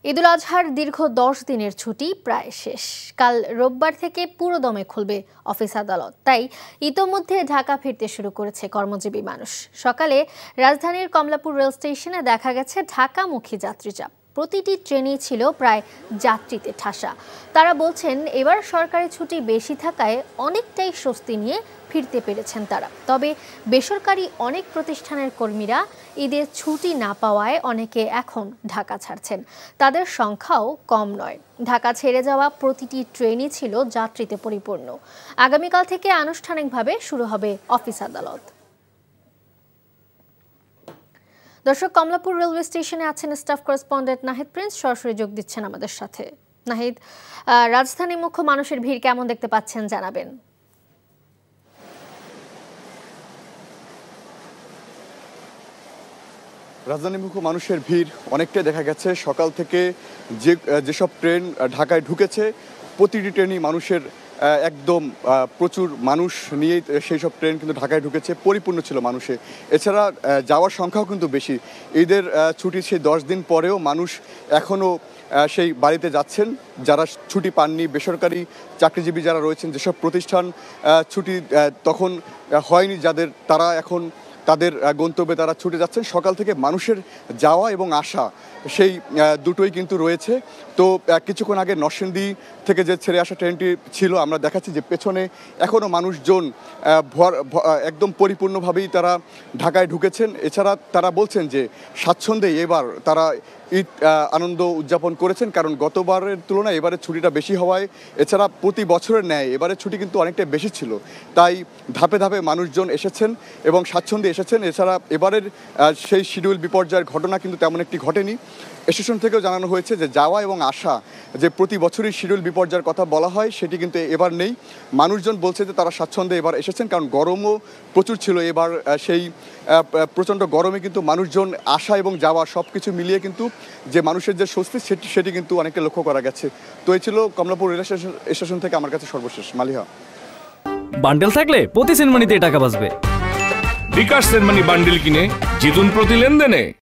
ঈদুল আজহার দীর্ঘ 10 দিনের ছুটি প্রায় শেষ। কাল রোববার থেকে পুরোদমে খুলবে অফিস আদালত। তাই ইতোমধ্যে ঢাকা ফিরতে শুরু করেছে কর্মজীবী মানুষ। সকালে রাজধানীর কমলাপুর রেল স্টেশনে দেখা গেছে ঢাকামুখী যাত্রী চাপ। প্রতিটি ট্রেনেই ছিল প্রায় যাত্রীতে ঠাসা। তারা বলছেন এবার সরকারি ছুটি বেশি থাকায় অনেকটাই স্বস্তি নিয়ে ফিরতে পেরেছেন তারা। তবে বেসরকারি অনেক প্রতিষ্ঠানের কর্মীরা ঈদের ছুটি না পাওয়ায় অনেকে এখন ঢাকা ছাড়ছেন। তাদের সংখ্যাও কম নয়। ঢাকা ছেড়ে যাওয়া প্রতিটি ট্রেনই ছিল যাত্রীতে পরিপূর্ণ। আগামীকাল থেকে আনুষ্ঠানিকভাবে শুরু হবে অফিস আদালত। দর্শক, কমলাপুর রেলওয়ে স্টেশনে আছেন স্টাফ করেসপন্ডেন্ট নাহিদ প্রিন্স, সরাসরি যোগ দিচ্ছেন আমাদের সাথে। নাহিদ, রাজধানী মুখ্য মানুষের ভিড় কেমন দেখতে পাচ্ছেন জানাবেন। রাজধানীমুখী মানুষের ভিড় অনেকটাই দেখা গেছে। সকাল থেকে যেসব ট্রেন ঢাকায় ঢুকেছে প্রতিটি ট্রেনই মানুষের একদম প্রচুর মানুষ নিয়েই সেই সব ট্রেন কিন্তু ঢাকায় ঢুকেছে, পরিপূর্ণ ছিল মানুষে। এছাড়া যাওয়ার সংখ্যাও কিন্তু বেশি। ঈদের ছুটির সেই 10 দিন পরেও মানুষ এখনও সেই বাড়িতে যাচ্ছেন যারা ছুটি পাননি। বেসরকারি চাকরিজীবী যারা রয়েছেন, যেসব প্রতিষ্ঠান ছুটি তখন হয়নি যাদের, তারা এখন তাদের গন্তব্যে তারা ছুটে যাচ্ছেন। সকাল থেকে মানুষের যাওয়া এবং আসা সেই দুটোই কিন্তু রয়েছে। তো কিছুক্ষণ আগে নরসিংদী থেকে যে ছেড়ে আসা ট্রেনটি ছিল, আমরা দেখাচ্ছি যে পেছনে এখনও মানুষজন একদম পরিপূর্ণভাবেই তারা ঢাকায় ঢুকেছেন। এছাড়া তারা বলছেন যে স্বাচ্ছন্দ্যে এবার তারা ঈদ আনন্দ উদযাপন করেছেন, কারণ গতবারের তুলনায় এবারে ছুটিটা বেশি হওয়ায়, এছাড়া প্রতি বছরের ন্যায় এবারে ছুটি কিন্তু অনেকটা বেশি ছিল। তাই ধাপে ধাপে মানুষজন এসেছেন এবং স্বাচ্ছন্দ্যে এসেছেন। এছাড়া এবারের সেই শিডিউল বিপর্যয়ের ঘটনা কিন্তু তেমন একটি ঘটেনি। স্টেশন থেকেও জানানো হয়েছে যে যাওয়া এবং আসা যে প্রতি বছরই শিডিউল বিপর্যয়ের কথা বলা হয় সেটি কিন্তু এবার নেই। মানুষজন বলছে যে তারা স্বাচ্ছন্দ্যে এবার এসেছেন, কারণ গরমও প্রচুর ছিল এবার। সেই প্রচণ্ড গরমে কিন্তু মানুষজন আসা এবং যাওয়া সব কিছু মিলিয়ে কিন্তু যে মানুষের যে স্বস্তি সেটি কিন্তু অনেকটা লক্ষ্য করা গেছে। তো এই ছিল কমলাপুর রেল স্টেশন থেকে আমার কাছে সর্বশেষ। মালিহা। বান্ডেল থাকলে প্রতি সেনমানিতে টাকা বাঁচবে। বিকাশ সেনমানি বান্ডেল কিনে জিতুন প্রতি লেনদেনে।